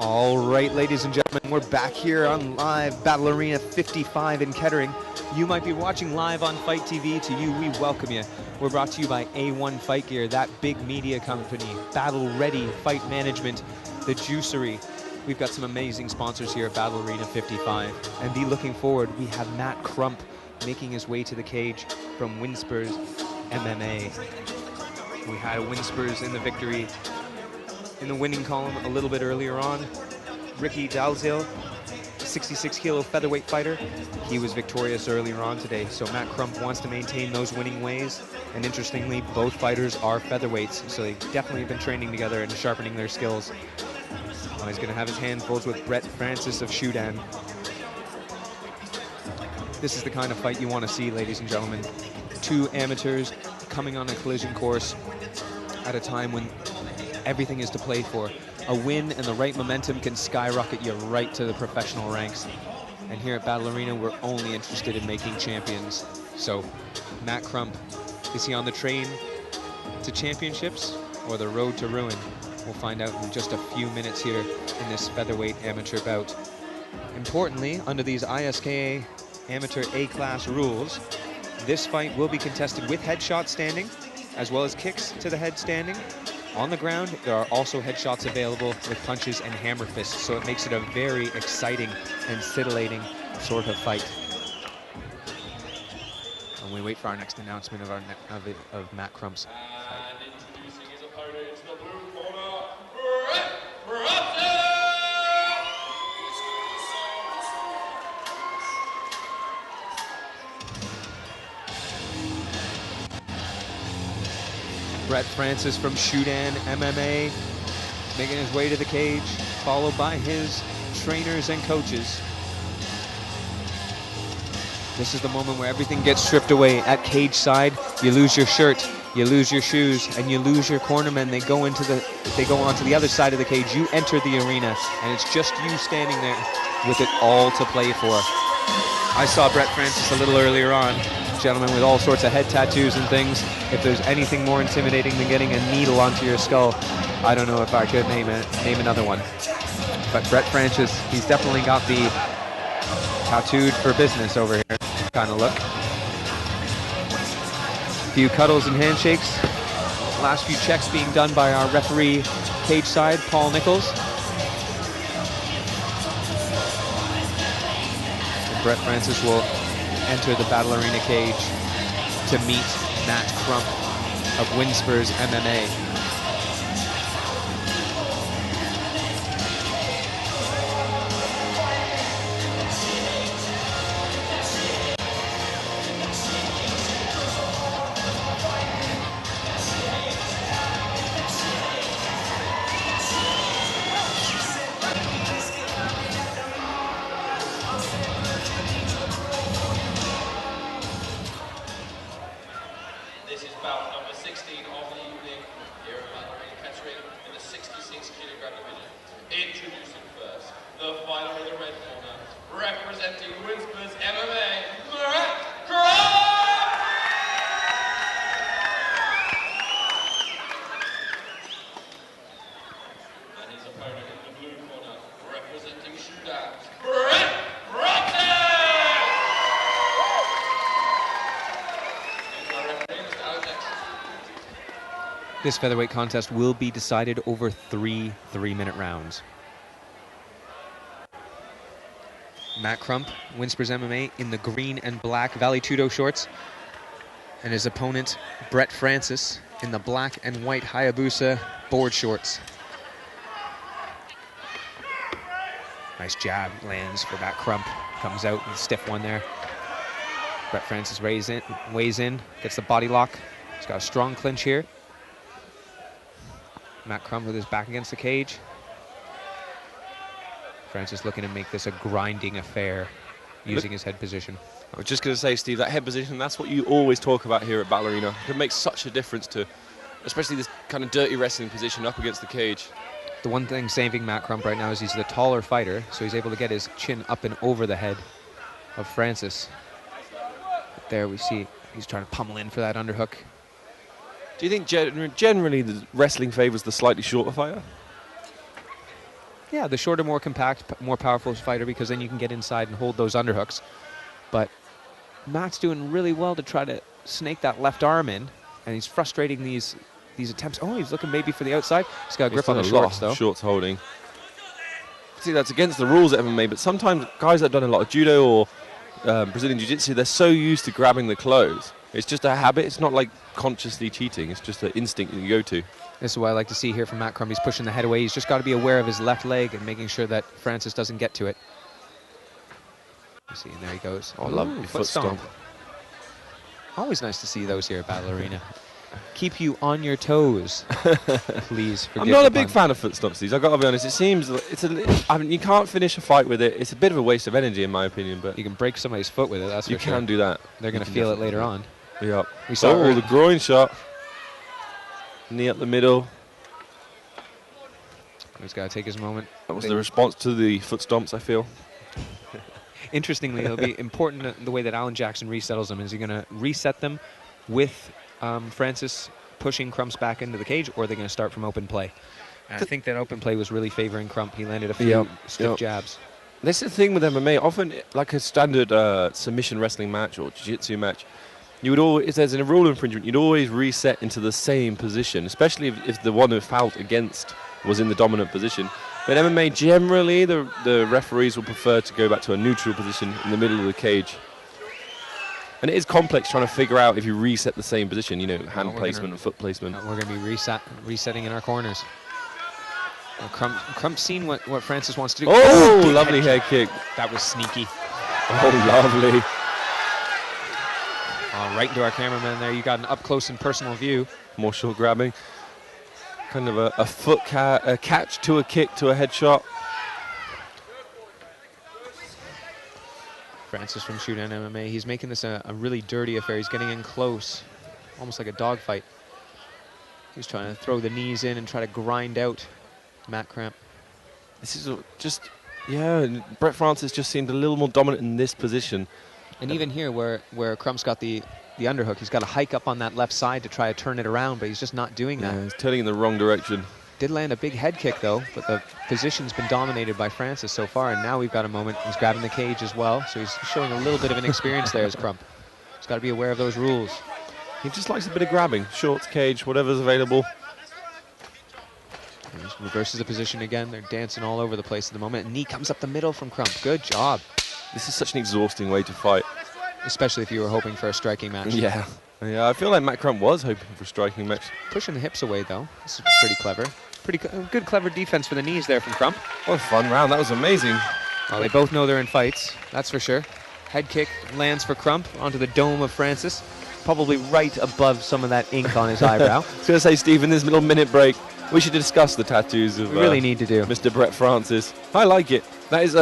All right, ladies and gentlemen, we're back here on live Battle Arena 55 in Kettering. You might be watching live on Fight TV. To you, we welcome you. We're brought to you by A1 Fight Gear, that big media company, Battle Ready Fight Management, the Juicery. We've got some amazing sponsors here at Battle Arena 55. And be looking forward, we have Matt Crump making his way to the cage from Winspurs MMA. We had Winspurs in the victory in the winning column a little bit earlier on. Ricky Dalziel, 66 kilo featherweight fighter. He was victorious earlier on today, so Matt Crump wants to maintain those winning ways. And interestingly, both fighters are featherweights, so they definitely have been training together and sharpening their skills. He's going to have his hands full with Brett Francis of Shudan. This is the kind of fight you want to see, ladies and gentlemen. Two amateurs coming on a collision course at a time when everything is to play for. A win and the right momentum can skyrocket you right to the professional ranks. And here at Battle Arena, we're only interested in making champions. So, Matt Crump, is he on the train to championships or the road to ruin? We'll find out in just a few minutes here in this featherweight amateur bout. Importantly, under these ISKA amateur A-class rules, this fight will be contested with headshot standing, as well as kicks to the head standing. On the ground, there are also headshots available with punches and hammer fists, so it makes it a very exciting and scintillating sort of fight. And we wait for our next announcement of Matt Crump's fight. And introducing his opponent into the blue corner, Brett Brett Francis from Shudan MMA, making his way to the cage, followed by his trainers and coaches. This is the moment where everything gets stripped away. At cage side, you lose your shirt, you lose your shoes, and you lose your cornermen. They go onto the other side of the cage. You enter the arena, and it's just you standing there with it all to play for. I saw Brett Francis a little earlier on, gentlemen, with all sorts of head tattoos and things. If there's anything more intimidating than getting a needle onto your skull, I don't know if I could name another one. But Brett Francis, he's definitely got the tattooed for business over here kind of look. A few cuddles and handshakes. Last few checks being done by our referee cage side, Paul Nichols. And Brett Francis will enter the Battle Arena cage to meet Matt Crump of Winspurs MMA. This is bout number 16 of the evening here at Battle Arena Kettering in the 66 kilogram division. Introducing first, the fighter in the red corner, representing Winspurs MMA, Matt Crump! And his opponent in the blue corner, representing Shudan, Brett Francis! This featherweight contest will be decided over three 3-minute rounds. Matt Crump, Winspurs MMA, in the green and black Vale Tudo shorts. And his opponent, Brett Francis, in the black and white Hayabusa board shorts. Nice jab lands for Matt Crump. Comes out with a stiff one there. Brett Francis weighs in, gets the body lock. He's got a strong clinch here. Matt Crump with his back against the cage. Francis looking to make this a grinding affair using his head position. I was just going to say, Steve, that head position, that's what you always talk about here at Battle Arena. It can make such a difference to, especially this kind of dirty wrestling position up against the cage. The one thing saving Matt Crump right now is he's the taller fighter, so he's able to get his chin up and over the head of Francis. But there we see he's trying to pummel in for that underhook. Do you think generally the wrestling favours the slightly shorter fighter? Yeah, the shorter, more compact, more powerful fighter, because then you can get inside and hold those underhooks. But Matt's doing really well to try to snake that left arm in, and he's frustrating these attempts. Oh, he's looking maybe for the outside. He's got a grip on the shorts, though. Shorts holding. See, that's against the rules at MMA, but sometimes guys that have done a lot of judo or Brazilian Jiu-Jitsu, they're so used to grabbing the clothes. It's just a habit. It's not like consciously cheating. It's just an instinct that you go to. This is what I like to see here from Matt Crump. He's pushing the head away. He's just got to be aware of his left leg and making sure that Francis doesn't get to it. You see, and there he goes. Oh, lovely foot stomp. Always nice to see those here at Battle Arena. Keep you on your toes. Please forgive I'm not the a big pun. fan of foot stomps, these. I've got to be honest. It seems I mean, you can't finish a fight with it. It's a bit of a waste of energy, in my opinion. But You can break somebody's foot with it, that's you for sure. can do that. They're going to feel it later on. Yeah. We saw the groin shot. Knee up the middle. He's got to take his moment. That was the response to the foot stomps, I feel. Interestingly, it'll be important the way that Alan Jackson resettles them. Is he going to reset them with Francis pushing Crump's back into the cage, or are they going to start from open play? And I think that open play was really favoring Crump. He landed a few stiff jabs. This is the thing with MMA. Often, like a standard submission wrestling match or jiu-jitsu match, you would always, if there's a rule infringement, you'd always reset into the same position, especially if the one who fouled against was in the dominant position. But MMA, generally, the referees will prefer to go back to a neutral position in the middle of the cage. And it is complex trying to figure out if you reset the same position, you know, hand placement and foot placement. We're going to be resetting in our corners. Well, Crump's seen what Francis wants to do. Oh, lovely head kick. That was sneaky. Oh, lovely. Right into our cameraman there. You got an up-close and personal view. More short grabbing. Kind of a foot a catch to a kick to a headshot. Francis from Shoodown MMA. He's making this a really dirty affair. He's getting in close, almost like a dogfight. He's trying to throw the knees in and try to grind out Matt Crump. This is just, yeah, Brett Francis just seemed a little more dominant in this position. And even here where Crump's got the underhook, he's got to hike up on that left side to try to turn it around, but he's just not doing that. Yeah, he's turning in the wrong direction. Did land a big head kick, though, but the position's been dominated by Francis so far, and now we've got a moment. He's grabbing the cage as well, so he's showing a little bit of an experience there as Crump. He's got to be aware of those rules. He just likes a bit of grabbing. Shorts, cage, whatever's available. And he reverses the position again. They're dancing all over the place at the moment. And knee comes up the middle from Crump. Good job. This is such an exhausting way to fight. Especially if you were hoping for a striking match. Yeah. Yeah, I feel like Matt Crump was hoping for a striking match. Pushing the hips away, though. This is pretty clever. Good, clever defense for the knees there from Crump. What a fun round. That was amazing. Well, they both know they're in fights, that's for sure. Head kick lands for Crump onto the dome of Francis. Probably right above some of that ink on his eyebrow. I was going to say, Steve, in this little minute break, we should discuss the tattoos of we really need to do. Mr. Brett Francis. I like it. That is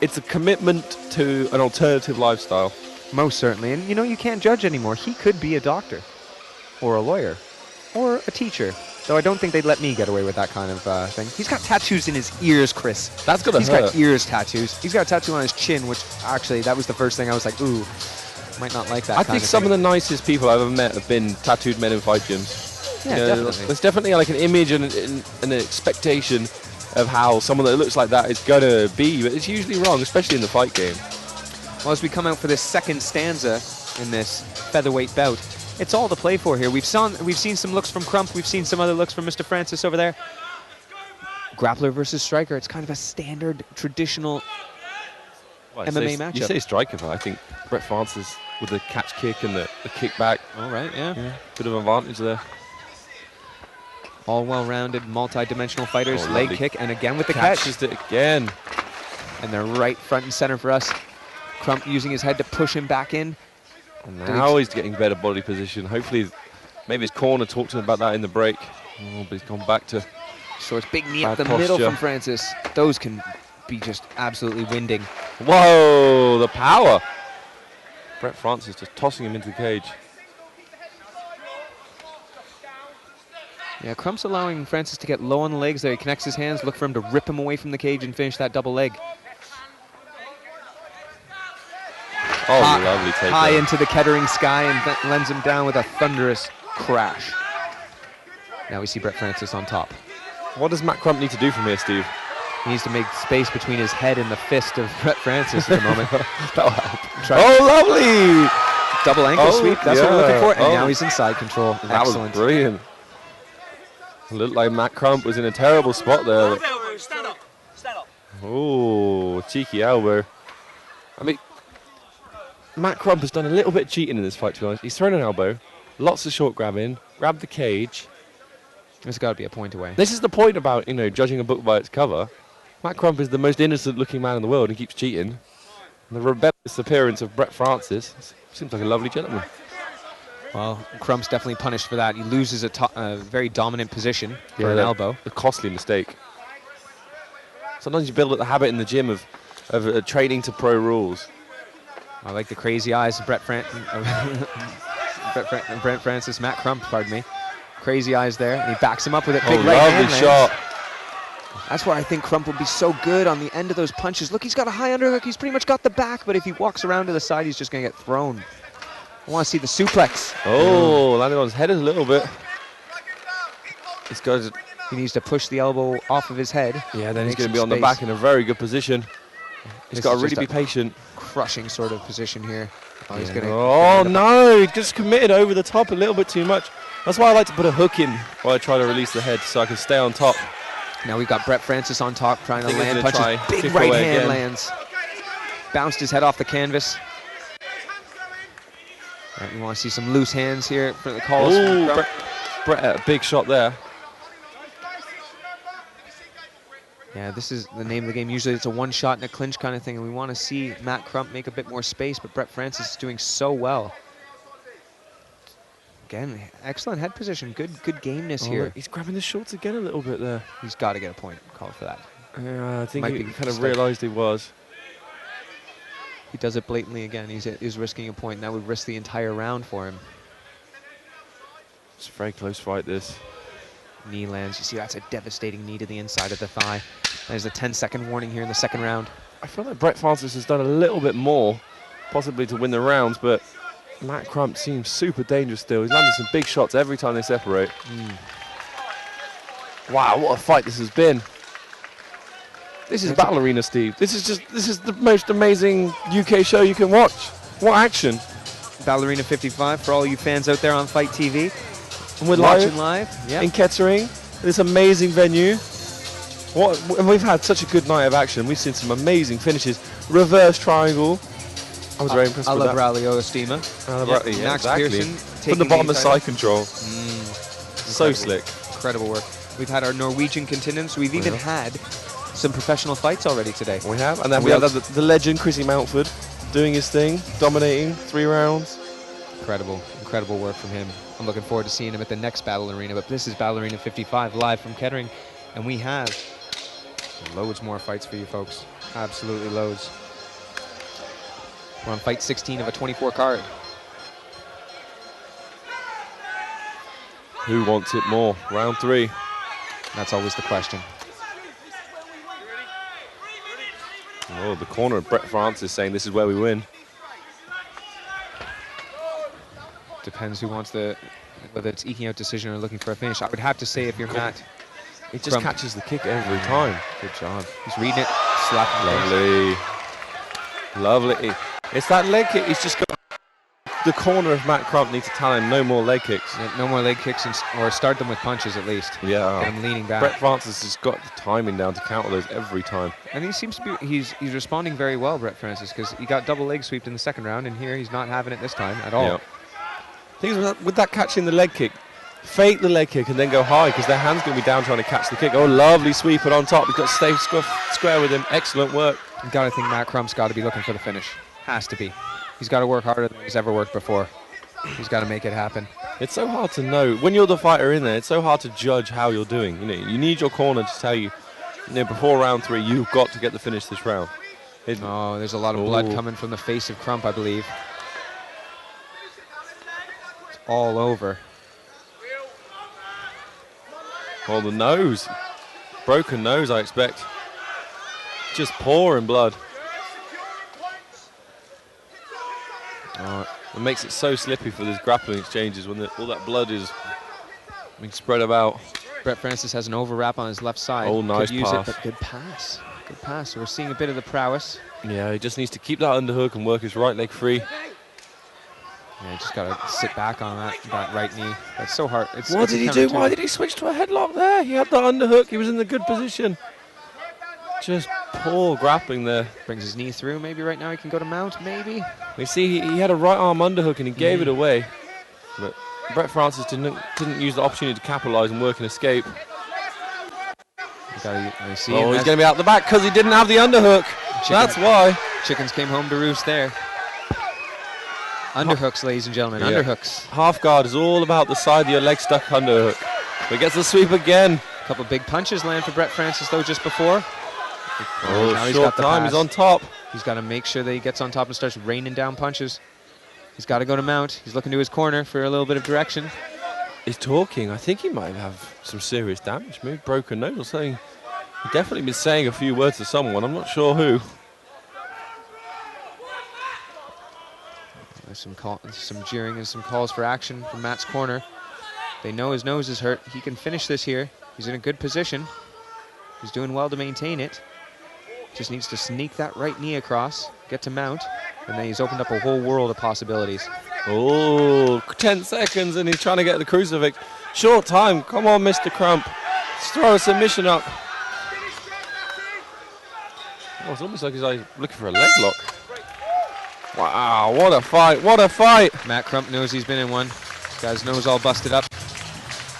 it's a commitment to an alternative lifestyle. Most certainly. And, you know, you can't judge anymore. He could be a doctor or a lawyer or a teacher. Though I don't think they'd let me get away with that kind of thing. He's got tattoos in his ears, Chris. That's going to hurt. He's got ears tattoos. He's got a tattoo on his chin, which actually, that was the first thing I was like, ooh, might not like that I think some of the nicest people I've ever met have been tattooed men in fight gyms. Yeah, definitely. There's definitely like an image and an expectation of how someone that looks like that is going to be, but it's usually wrong, especially in the fight game. Well, as we come out for this second stanza in this featherweight bout, it's all to play for here. We've seen some looks from Crump. We've seen some other looks from Mr. Francis over there. Grappler versus striker. It's kind of a standard, traditional MMA matchup. You say striker, but I think Brett Francis with the catch kick and the kickback. All right, yeah. Bit of advantage there. All well-rounded, multi-dimensional fighters. Leg kick, and again with the catch. Catches it again. And they're right front and center for us. Crump using his head to push him back in. And now he's getting better body position. Hopefully, maybe his corner talked to him about that in the break. Oh, but he's gone back to Short big knee up the middle from Francis. Those can be just absolutely winding. Whoa, the power. Brett Francis just tossing him into the cage. Yeah, Crump's allowing Francis to get low on the legs there. He connects his hands, look for him to rip him away from the cage and finish that double leg. Oh, lovely take. High into the Kettering sky and lends him down with a thunderous crash. Now we see Brett Francis on top. What does Matt Crump need to do from here, Steve? He needs to make space between his head and the fist of Brett Francis at the moment. That'll help. Oh, lovely! Double ankle sweep, that's what we're looking for. And Oh. now he's in side control. That Excellent. was brilliant. Looked like Matt Crump was in a terrible spot there. Stand up. Oh, cheeky elbow. I mean, Matt Crump has done a little bit of cheating in this fight, to be honest. He's thrown an elbow, lots of short grabbing, grabbed the cage. There's got to be a point away. This is the point about, judging a book by its cover. Matt Crump is the most innocent-looking man in the world and keeps cheating. And the rebellious appearance of Brett Francis seems like a lovely gentleman. Well, Crump's definitely punished for that. He loses a very dominant position for an elbow. A costly mistake. Sometimes you build up the habit in the gym of training to pro rules. I like the crazy eyes of Brett Francis, Matt Crump, pardon me. Crazy eyes there, and he backs him up with a big right hand. Lovely shot. That's where I think Crump will be so good on the end of those punches. Look, he's got a high underhook. He's pretty much got the back, but if he walks around to the side, he's just going to get thrown. I want to see the suplex. Oh, landing on his head a little bit. This guy's... He needs to push the elbow off of his head. Yeah, then he's Make going to be some on the space. back in a very good position. He's This got to is really just be a patient. Crushing sort of position here. Oh, he's gonna, Oh, no, he just committed over the top a little bit too much. That's why I like to put a hook in while I try to release the head so I can stay on top. Now we've got Brett Francis on top trying to I think land he's gonna punches. try Big kick right away hand again. lands. Bounced his head off the canvas. All right, you want to see some loose hands here for the calls. Oh, Brett, a big shot there. Yeah, this is the name of the game. Usually it's a one shot and a clinch kind of thing, and we want to see Matt Crump make a bit more space, but Brett Francis is doing so well. Again, excellent head position. Good gameness here. He's grabbing the shorts again a little bit there. He's got to get a point called for that. Yeah, I think Might he be kind of mistake. realised he was. He does it blatantly again. He's risking a point, and that would risk the entire round for him. It's a very close fight, this. Knee lands. You see, that's a devastating knee to the inside of the thigh. There's a 10-second warning here in the second round. I feel like Brett Francis has done a little bit more, possibly to win the rounds, but Matt Crump seems super dangerous still. He's landing some big shots every time they separate. Wow, what a fight this has been. This is Battle Arena, Steve. This is the most amazing UK show you can watch. What action. Battle Arena 55 for all you fans out there on Fight TV. And we're Watching live. Yeah. in Kettering, this amazing venue. And we've had such a good night of action. We've seen some amazing finishes. Reverse triangle. I was very impressed with that. Braulio Estima. Yeah, Max exactly. Pearson From taking the bottom of title. side control. So Incredible. slick. Incredible work. We've had our Norwegian contingents. We've even had some professional fights already today. We have. And then we have the legend, Chrissy Mountford, doing his thing, dominating 3 rounds. Incredible work from him. I'm looking forward to seeing him at the next Battle Arena, but this is Battle Arena 55 live from Kettering, and we have loads more fights for you folks. Absolutely loads. We're on fight 16 of a 24 card. Who wants it more? Round 3. That's always the question. Oh, the corner of Brett Francis saying this is where we win. Depends who wants whether it's eking out decision or looking for a finish. I would have to say if you're Matt, He just Crump. catches the kick every time. Good job. He's reading it, slapping Lovely. Lovely. It's that leg kick. He's just got the corner of Matt Crump needs to tell him no more leg kicks. No more leg kicks, or start them with punches at least. Yeah. I'm leaning back. Brett Francis has got the timing down to counter those every time. And he seems to be, he's responding very well, Brett Francis, because he got double leg sweeped in the second round, and here he's not having it this time at all. Yeah. Things with that catching the leg kick, fake the leg kick and then go high because their hand's going to be down trying to catch the kick. Oh, lovely sweep it on top. He's got to stay square with him. Excellent work. You got to think Matt Crump's got to be looking for the finish. Has to be. He's got to work harder than he's ever worked before. He's got to make it happen. It's so hard to know. When you're the fighter in there, it's so hard to judge how you're doing. You need your corner to tell you, before round 3, you've got to get the finish this round. Oh, there's a lot of blood coming from the face of Crump, I believe. It's all over. Oh, the nose. Broken nose, I expect. Just pouring blood. It makes it so slippy for these grappling exchanges when all that blood is being spread about. Brett Francis has an overwrap on his left side. Oh, nice Could use pass. it, but good pass. Good pass. So we're seeing a bit of the prowess. Yeah, he just needs to keep that underhook and work his right leg free. Yeah, just got to sit back on that right knee. That's so hard. What did he do? Why did he switch to a headlock there? He had the underhook. He was in the good position. Just poor grappling there. Brings his knee through. Maybe right now he can go to mount, maybe. We see he had a right arm underhook and he gave it away. But Brett Francis didn't use the opportunity to capitalize and work an escape. He's going to be out the back because he didn't have the underhook. That's why. Chickens came home to roost there. Underhooks, ladies and gentlemen, underhooks. Half guard is all about the side of your leg stuck underhook. But gets the sweep again. A couple big punches land for Brett Francis though just before. Oh, now short time, he's on top. He's got to make sure that he gets on top and starts raining down punches. He's got to go to mount. He's looking to his corner for a little bit of direction. He's talking. I think he might have some serious damage, maybe broken nose or something. He's definitely been saying a few words to someone. I'm not sure who. There's some jeering and some calls for action from Matt's corner. They know his nose is hurt. He can finish this here. He's in a good position. He's doing well to maintain it. Just needs to sneak that right knee across, get to mount, and then he's opened up a whole world of possibilities. Oh, 10 seconds and he's trying to get the crucifix. Short time. Come on, Mr. Crump. Let's throw a submission up. Oh, it's almost like he's looking for a leg lock. Wow, what a fight, what a fight. Matt Crump knows he's been in one. This guy's nose all busted up.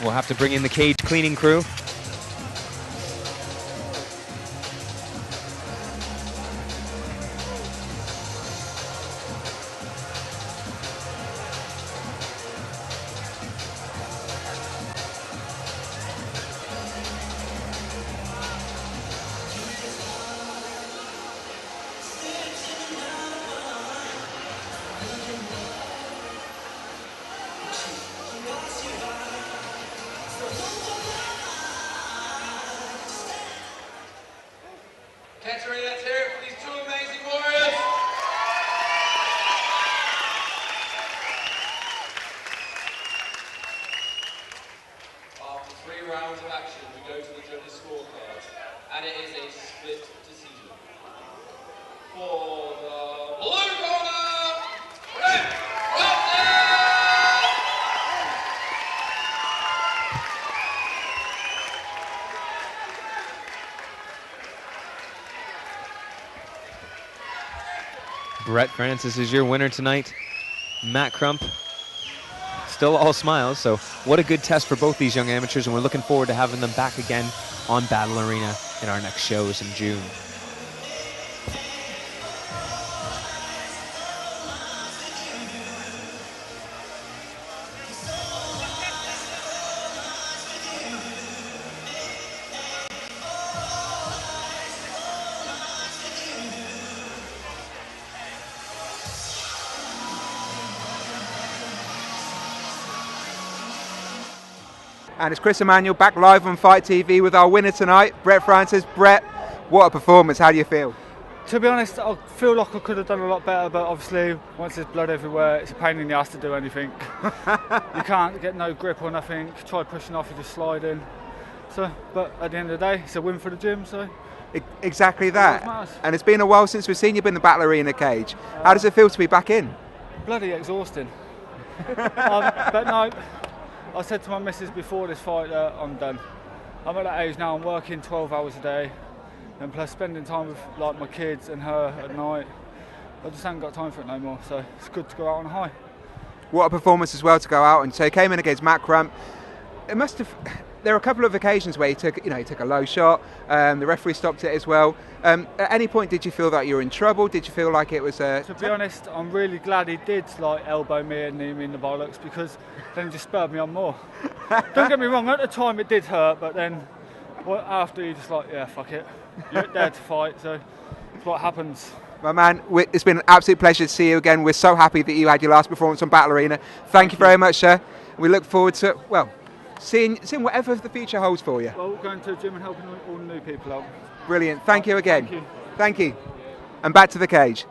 We'll have to bring in the cage cleaning crew. Kettering, let's hear it for these two amazing warriors. After 3 rounds of action, we go to the judges' scorecard, and it is a split decision. For the blue corner, Crump. Brett Francis is your winner tonight. Matt Crump, still all smiles, so what a good test for both these young amateurs, and we're looking forward to having them back again on Battle Arena in our next shows in June. And it's Chris Emanuel back live on Fight TV with our winner tonight, Brett Francis. Brett, what a performance. How do you feel? To be honest, I feel like I could have done a lot better, but obviously once there's blood everywhere, it's a pain in the ass to do anything. You can't get no grip or nothing. Try pushing off, you just slide in. So, but at the end of the day, it's a win for the gym. So Exactly that. matters. And it's been a while since we've seen you in the Battle Arena cage. How does it feel to be back in? Bloody exhausting. But no, I said to my missus before this fight that I'm done. I'm at that age now, I'm working 12 hours a day, and plus spending time with like my kids and her at night. I just haven't got time for it no more, so it's good to go out on a high. What a performance as well to go out and so he came in against Matt Crump. It must have. There were a couple of occasions where he took a low shot. The referee stopped it as well. At any point, did you feel that you were in trouble? Did you feel like it was? To be honest, I'm really glad he did elbow me and knee me in the bollocks, because then it just spurred me on more. Don't get me wrong, at the time it did hurt, but then after you just yeah, fuck it. You're there to fight, so it's what happens. My man, it's been an absolute pleasure to see you again. We're so happy that you had your last performance on Battle Arena. Thank you very much, sir. We look forward to seeing whatever the future holds for you. Well, going to the gym and helping all the new people out. Brilliant. Thank you again. Thank you. Thank you. And back to the cage.